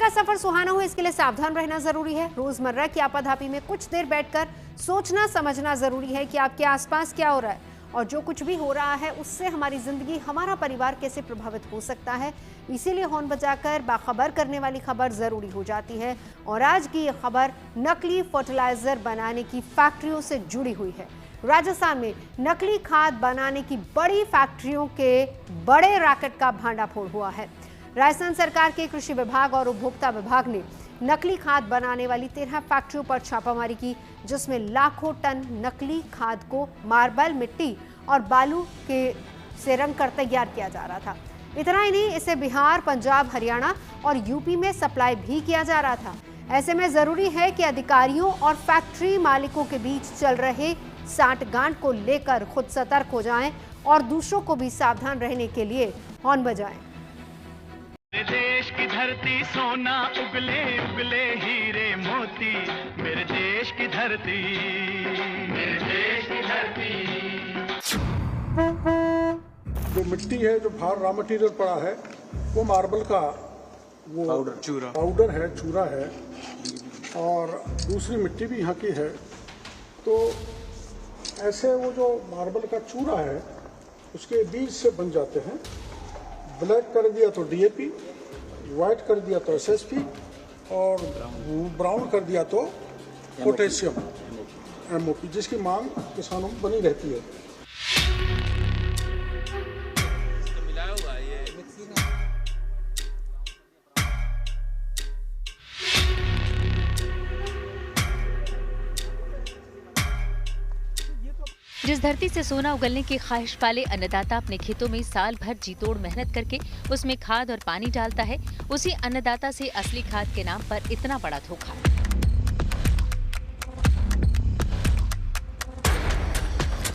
सफर सुहाना हो इसके लिए सावधान रहना जरूरी है। रोजमर्रा की आपाधापी में कुछ देर बैठकर सोचना समझना जरूरी है कि आपके आसपास क्या हो रहा है और जो कुछ भी हो रहा है उससे हमारी जिंदगी, हमारा परिवार कैसे प्रभावित हो सकता है। इसीलिए हॉर्न बजाकर बाखबर करने वाली खबर जरूरी हो जाती है। और आज की ये खबर नकली फर्टिलाइजर बनाने की फैक्ट्रियों से जुड़ी हुई है। राजस्थान में नकली खाद बनाने की बड़ी फैक्ट्रियों के बड़े रैकेट का भांडाफोड़ हुआ है। राजस्थान सरकार के कृषि विभाग और उपभोक्ता विभाग ने नकली खाद बनाने वाली 13 फैक्ट्रियों पर छापामारी की, जिसमें लाखों टन नकली खाद को मार्बल, मिट्टी और बालू के से रंग कर तैयार किया जा रहा था। इतना ही नहीं, इसे बिहार, पंजाब, हरियाणा और यूपी में सप्लाई भी किया जा रहा था। ऐसे में जरूरी है कि अधिकारियों और फैक्ट्री मालिकों के बीच चल रहे साठगांठ को लेकर खुद सतर्क हो जाएं और दूसरों को भी सावधान रहने के लिए हॉर्न बजाएं। मेरे देश की धरती सोना उगले उगले हीरे मोती, मेरे देश की धरती, मेरे देश की धरती। जो मिट्टी है, जो बाहर रॉ मटेरियल पड़ा है, वो मार्बल का वो पाउडर है, चूरा है, और दूसरी मिट्टी भी यहाँ की है। तो ऐसे वो जो मार्बल का चूरा है उसके बीज से बन जाते हैं। ब्लैक कर दिया तो डीएपी, व्हाइट कर दिया तो एसएसपी और ब्राउन कर दिया तो पोटेशियम एमओपी, जिसकी मांग किसानों में बनी रहती है। जिस धरती से सोना उगलने की ख्वाहिश वाले अन्नदाता अपने खेतों में साल भर जीतोड़ मेहनत करके उसमें खाद और पानी डालता है, उसी अन्नदाता से असली खाद के नाम पर इतना बड़ा धोखा।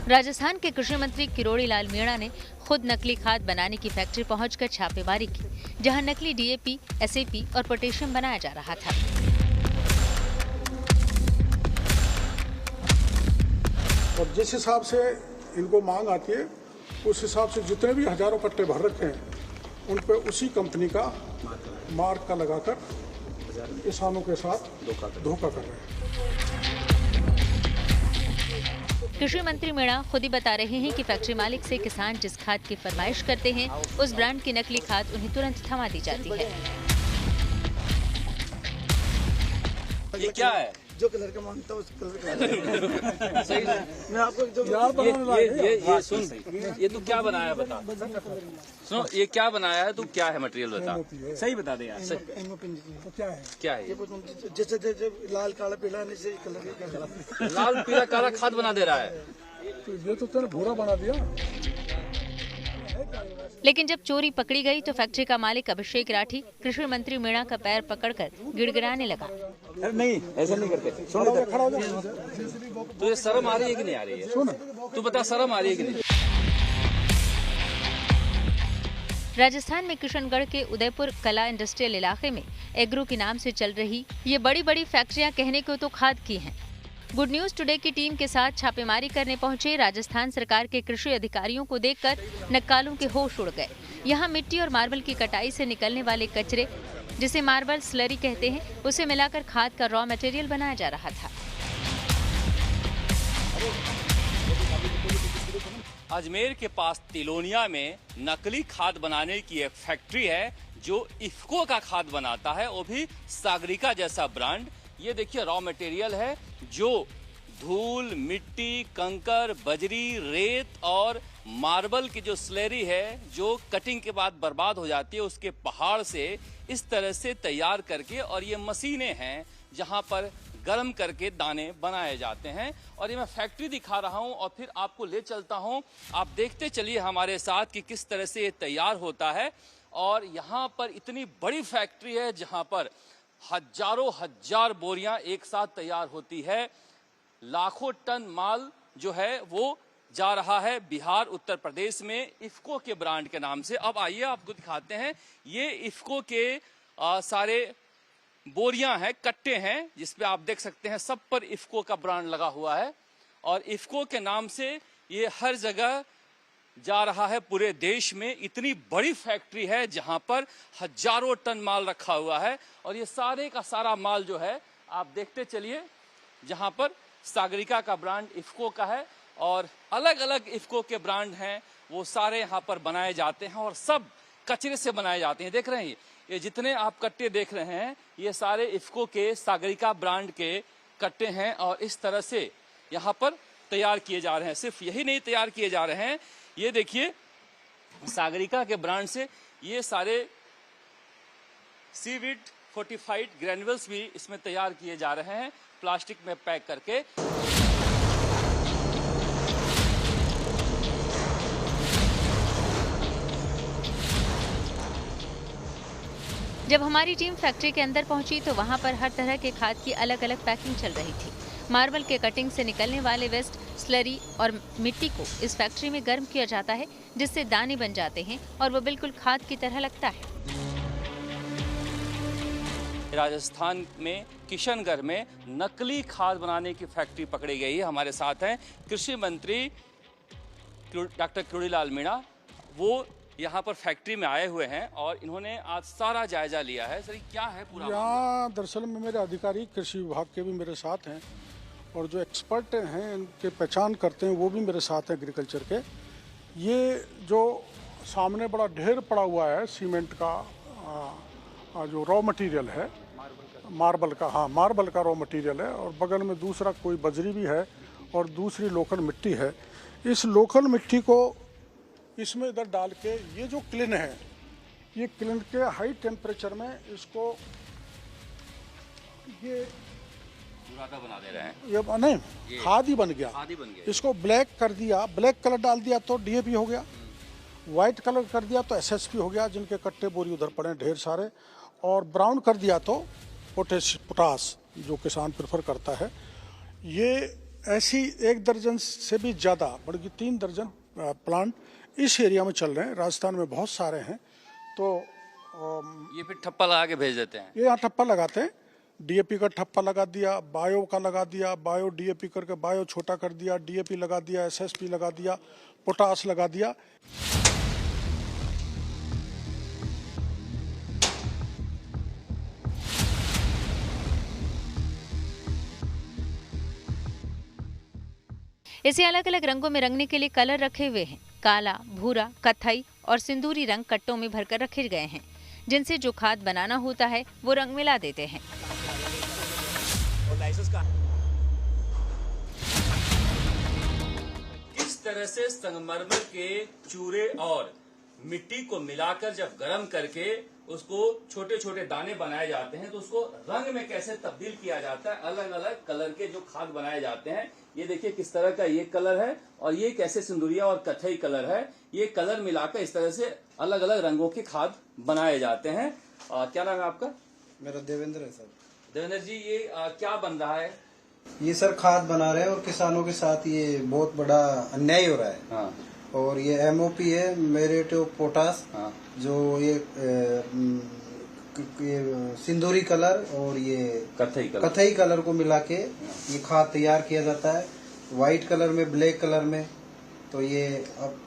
राजस्थान के कृषि मंत्री किरोड़ी लाल मीणा ने खुद नकली खाद बनाने की फैक्ट्री पहुंचकर छापेमारी की, जहां नकली डीएपी, एसएपी और पोटेशियम बनाया जा रहा था। और जिस हिसाब से इनको मांग आती है उस हिसाब से जितने भी हजारों कट्टे भर रखे हैं उन पे उसी कंपनी का मार्क का लगाकर किसानों के साथ धोखा कर रहे हैं। कृषि मंत्री मीणा खुद ही बता रहे हैं कि फैक्ट्री मालिक से किसान जिस खाद की फरमाइश करते हैं उस ब्रांड की नकली खाद उन्हें तुरंत थमा दी जाती है। ये क्या है? जो कलर का मांगता है उस कलर का सही है। मैं आपको जो ये सुन, ये तू क्या बनाया है बता। सुनो, ये क्या बनाया है तू, क्या है मटेरियल बता, सही बता दे यार। क्या है? जैसे लाल काला पीला नहीं कलर, लाल पीला काला खाद बना दे रहा है। ये तो तूने भूरा बना दिया। लेकिन जब चोरी पकड़ी गई तो फैक्ट्री का मालिक अभिषेक राठी कृषि मंत्री मीणा का पैर पकड़कर गिड़गिड़ाने लगा। नहीं, ऐसा नहीं करते। तो ये शर्म आ रही है कि नहीं आ रही है? तू बता, शर्म आ रही है कि नहीं? राजस्थान में किशनगढ़ के उदयपुर कला इंडस्ट्रियल इलाके में एग्रो के नाम से चल रही ये बड़ी बड़ी फैक्ट्रियां कहने को तो खाद की हैं। गुड न्यूज टुडे की टीम के साथ छापेमारी करने पहुंचे राजस्थान सरकार के कृषि अधिकारियों को देखकर नक्कालों के होश उड़ गए। यहां मिट्टी और मार्बल की कटाई से निकलने वाले कचरे, जिसे मार्बल स्लरी कहते हैं, उसे मिलाकर खाद का रॉ मटेरियल बनाया जा रहा था। अजमेर के पास तिलोनिया में नकली खाद बनाने की एक फैक्ट्री है जो इफ्को का खाद बनाता है, वो भी सागरिका जैसा ब्रांड। ये देखिए रॉ मटेरियल है जो धूल, मिट्टी, कंकर, बजरी, रेत और मार्बल की जो स्लेरी है जो कटिंग के बाद बर्बाद हो जाती है, उसके पहाड़ से इस तरह से तैयार करके, और ये मशीनें हैं जहां पर गर्म करके दाने बनाए जाते हैं। और ये मैं फैक्ट्री दिखा रहा हूं और फिर आपको ले चलता हूं, आप देखते चलिए हमारे साथ कि किस तरह से ये तैयार होता है। और यहाँ पर इतनी बड़ी फैक्ट्री है जहां पर हजारों हजार बोरियां एक साथ तैयार होती है। लाखों टन माल जो है वो जा रहा है बिहार, उत्तर प्रदेश में इफ्को के ब्रांड के नाम से। अब आइए आपको दिखाते हैं, ये इफ्को के सारे बोरियां हैं, कट्टे हैं, जिसपे आप देख सकते हैं सब पर इफ्को का ब्रांड लगा हुआ है। और इफ्को के नाम से ये हर जगह जा रहा है पूरे देश में। इतनी बड़ी फैक्ट्री है जहां पर हजारों टन माल रखा हुआ है और ये सारे का सारा माल जो है आप देखते चलिए, जहां पर सागरिका का ब्रांड इफ्को का है और अलग अलग इफ्को के ब्रांड हैं, वो सारे यहाँ पर बनाए जाते हैं और सब कचरे से बनाए जाते हैं। देख रहे हैं ये जितने आप कट्टे देख रहे हैं ये सारे इफ्को के सागरिका ब्रांड के कट्टे हैं और इस तरह से यहाँ पर तैयार किए जा रहे हैं। सिर्फ यही नहीं तैयार किए जा रहे हैं, ये देखिए सागरिका के ब्रांड से ये सारे सीवीड फोर्टिफाइड ग्रैन्युअल्स भी इसमें तैयार किए जा रहे हैं प्लास्टिक में पैक करके। जब हमारी टीम फैक्ट्री के अंदर पहुंची तो वहां पर हर तरह के खाद की अलग अलग पैकिंग चल रही थी। मार्बल के कटिंग से निकलने वाले वेस्ट, स्लरी और मिट्टी को इस फैक्ट्री में गर्म किया जाता है जिससे दाने बन जाते हैं और वो बिल्कुल खाद की तरह लगता है। राजस्थान में किशनगढ़ में नकली खाद बनाने की फैक्ट्री पकड़ी गई है। हमारे साथ हैं कृषि मंत्री डॉक्टर क्रोड़ीलाल मीणा, वो यहाँ पर फैक्ट्री में आए हुए हैं और इन्होंने आज सारा जायजा लिया है। सर क्या है पूरा? यहाँ दरअसल में मेरे अधिकारी कृषि विभाग के भी मेरे साथ हैं और जो एक्सपर्ट हैं इनके पहचान करते हैं वो भी मेरे साथ हैं एग्रीकल्चर के। ये जो सामने बड़ा ढेर पड़ा हुआ है सीमेंट का जो रॉ मटेरियल है, मार्बल का, हाँ मार्बल का रॉ मटेरियल है और बगल में दूसरा कोई बजरी भी है और दूसरी लोकल मिट्टी है। इस लोकल मिट्टी को इसमें इधर डाल के ये जो क्लिन है, ये क्लिन के हाई टेम्परेचर में इसको ये बुरादा बना दे रहे हैं। ये नहीं, खाद ही बन गया। इसको ब्लैक कर दिया, ब्लैक कलर डाल दिया तो डीएपी हो गया, वाइट कलर कर दिया तो एसएसपी हो गया, जिनके कट्टे बोरी उधर पड़े हैं ढेर सारे, और ब्राउन कर दिया तो पोटास जो किसान प्रेफर करता है। ये ऐसी 1 दर्जन से भी ज़्यादा बल्कि 3 दर्जन प्लांट इस एरिया में चल रहे हैं। राजस्थान में बहुत सारे हैं। तो ये फिर ठप्पा लगा के भेज देते हैं। ये यहाँ ठप्पा लगाते हैं, डीएपी का ठप्पा लगा दिया, बायो का लगा दिया, बायो डीएपी करके बायो छोटा कर दिया, डीएपी लगा दिया, एसएसपी लगा दिया, पोटास लगा दिया। इसे अलग अलग रंगों में रंगने के लिए कलर रखे हुए हैं। काला, भूरा, कत्थई और सिंदूरी रंग कट्टों में भरकर रखे गए हैं, जिनसे जो खाद बनाना होता है वो रंग मिला देते हैं। इस तरह से संगमरमर के चूरे और मिट्टी को मिलाकर जब गर्म करके उसको छोटे छोटे दाने बनाए जाते हैं तो उसको रंग में कैसे तब्दील किया जाता है। अलग अलग कलर के जो खाद बनाए जाते हैं, ये देखिए किस तरह का ये कलर है और ये कैसे सिंदूरिया और कथई कलर है। ये कलर मिलाकर इस तरह से अलग अलग रंगों के खाद बनाए जाते हैं। क्या नाम है आपका? मेरा देवेंद्र है सर। देवेंद्र जी, ये क्या बन रहा है? ये सर खाद बना रहे हैं और किसानों के साथ ये बहुत बड़ा अन्याय हो रहा है। हाँ। और ये एमओपी है, म्यूरेट ऑफ पोटास। हाँ। जो ये सिंदूरी कलर और ये कथई कलर को मिला के ये खाद तैयार किया जाता है, व्हाइट कलर में, ब्लैक कलर में। तो ये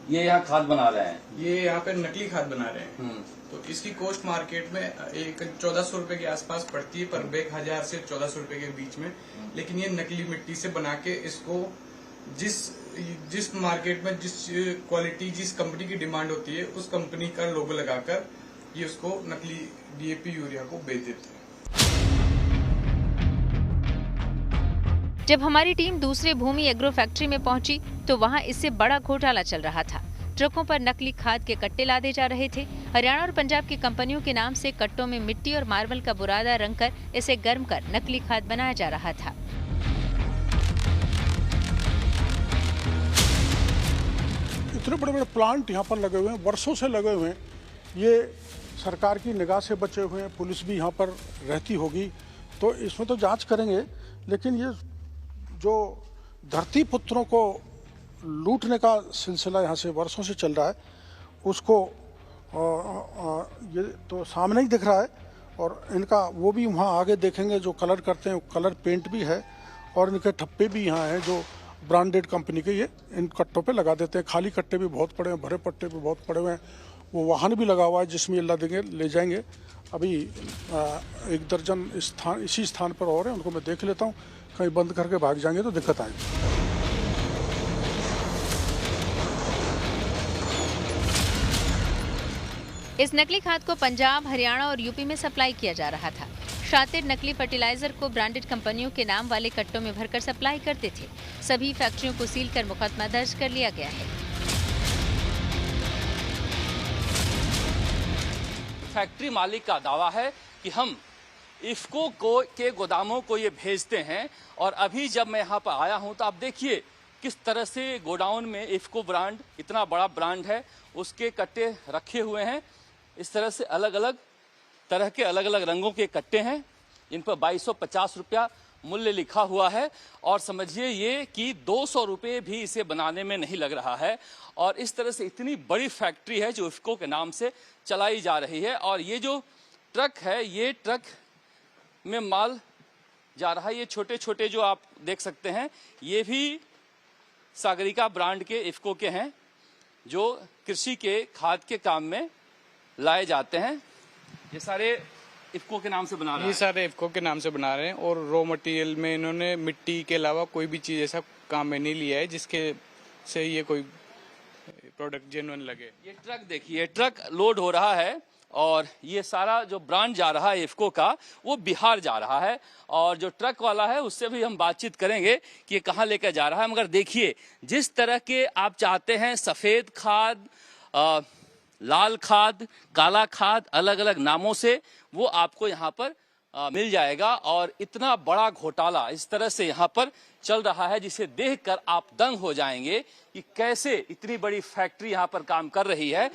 यहाँ खाद बना रहे हैं, ये यहाँ पे नकली खाद बना रहे हैं। तो इसकी कॉस्ट मार्केट में एक 1400 रुपए के आसपास पड़ती है पर बैग, 1000 से 1400 रुपए के बीच में। लेकिन ये नकली मिट्टी से बना के इसको जिस मार्केट में जिस क्वालिटी, जिस कंपनी की डिमांड होती है उस कंपनी का लोगो लगाकर ये उसको नकली डीएपी यूरिया को बेच देते हैं। जब हमारी टीम दूसरे भूमि एग्रो फैक्ट्री में पहुंची तो वहां इससे बड़ा घोटाला चल रहा था। ट्रकों पर नकली खाद के कट्टे लादे जा रहे थे। हरियाणा और पंजाब की कंपनियों के नाम से कट्टों में मिट्टी और मार्बल का बुरादा रंगकर इसे गर्म कर नकली खाद बनाया जा रहा था। इतने बड़े बड़े प्लांट यहाँ पर लगे हुए हैं, वर्षों से लगे हुए हैं। ये सरकार की निगाह से बचे हुए हैं, पुलिस भी यहाँ पर रहती होगी तो इसमें तो जांच करेंगे। लेकिन ये जो धरती पुत्रों को लूटने का सिलसिला यहाँ से वर्षों से चल रहा है, उसको ये तो सामने ही दिख रहा है। और इनका वो भी वहाँ आगे देखेंगे, जो कलर करते हैं, कलर पेंट भी है और इनके ठप्पे भी यहाँ हैं जो ब्रांडेड कंपनी के ये इन कट्टों पे लगा देते हैं। खाली कट्टे भी बहुत पड़े हैं, भरे पट्टे भी बहुत पड़े हुए हैं। वो वाहन भी लगा हुआ है जिसमें अल्लाह देंगे ले जाएंगे। अभी 1 दर्जन इसी स्थान पर और है, उनको मैं देख लेता हूँ। कहीं बंद करके भाग जाएंगे तो दिक्कत आएगी। इस नकली खाद को पंजाब, हरियाणा और यूपी में सप्लाई किया जा रहा था। शातिर नकली फर्टिलाइजर को ब्रांडेड कंपनियों के नाम वाले कट्टों में भरकर सप्लाई करते थे। सभी फैक्ट्रियों को सील कर मुकदमा दर्ज कर लिया गया है। फैक्ट्री मालिक का दावा है कि हम इफ्को के गोदामों को ये भेजते हैं। और अभी जब मैं यहाँ पर आया हूँ तो आप देखिए किस तरह से गोडाउन में इफ्को ब्रांड, इतना बड़ा ब्रांड है, उसके कट्टे रखे हुए हैं। इस तरह से अलग अलग तरह के अलग अलग रंगों के कट्टे हैं। इन पर 2250 रुपया मूल्य लिखा हुआ है। और समझिए ये कि 200 रुपये भी इसे बनाने में नहीं लग रहा है। और इस तरह से इतनी बड़ी फैक्ट्री है जो इफ्को के नाम से चलाई जा रही है। और ये जो ट्रक है, ये ट्रक में माल जा रहा है। ये छोटे छोटे जो आप देख सकते हैं, ये भी सागरिका ब्रांड के इफ्को के हैं जो कृषि के खाद के काम में लाए जाते हैं। ये सारे इफ्को के नाम से बना रहे हैं। ये सारे इफ्को के नाम से बना रहे हैं। और रॉ मटेरियल में इन्होंने मिट्टी के अलावा कोई भी चीज ऐसा काम में नहीं लिया है जिसके से ये कोई प्रोडक्ट जेन्युइन लगे। ये ट्रक देखिए, ट्रक लोड हो रहा है और ये सारा जो ब्रांड जा रहा है इफ्को का, वो बिहार जा रहा है। और जो ट्रक वाला है उससे भी हम बातचीत करेंगे कि ये कहाँ लेकर जा रहा है। मगर देखिए जिस तरह के आप चाहते हैं सफेद खाद, लाल खाद, काला खाद, अलग अलग नामों से वो आपको यहाँ पर मिल जाएगा। और इतना बड़ा घोटाला इस तरह से यहाँ पर चल रहा है जिसे देखकर आप दंग हो जाएंगे कि कैसे इतनी बड़ी फैक्ट्री यहाँ पर काम कर रही है।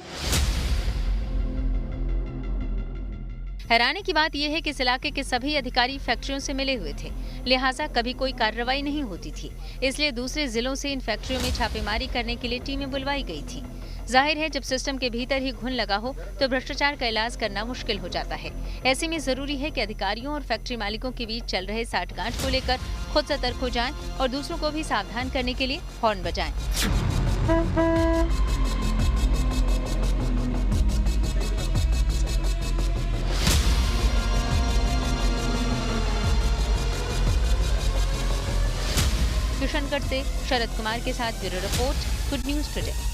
हैरानी की बात यह है कि इस इलाके के सभी अधिकारी फैक्ट्रियों से मिले हुए थे, लिहाजा कभी कोई कार्रवाई नहीं होती थी। इसलिए दूसरे जिलों से इन फैक्ट्रियों में छापेमारी करने के लिए टीमें बुलवाई गई थी। जाहिर है जब सिस्टम के भीतर ही घुन लगा हो तो भ्रष्टाचार का इलाज करना मुश्किल हो जाता है। ऐसे में जरूरी है कि अधिकारियों और फैक्ट्री मालिकों के बीच चल रहे साठगांठ को लेकर खुद सतर्क हो जाएं और दूसरों को भी सावधान करने के लिए हॉर्न बजाएं। किशनगढ़ से शरद कुमार के साथ bureau report, good news today.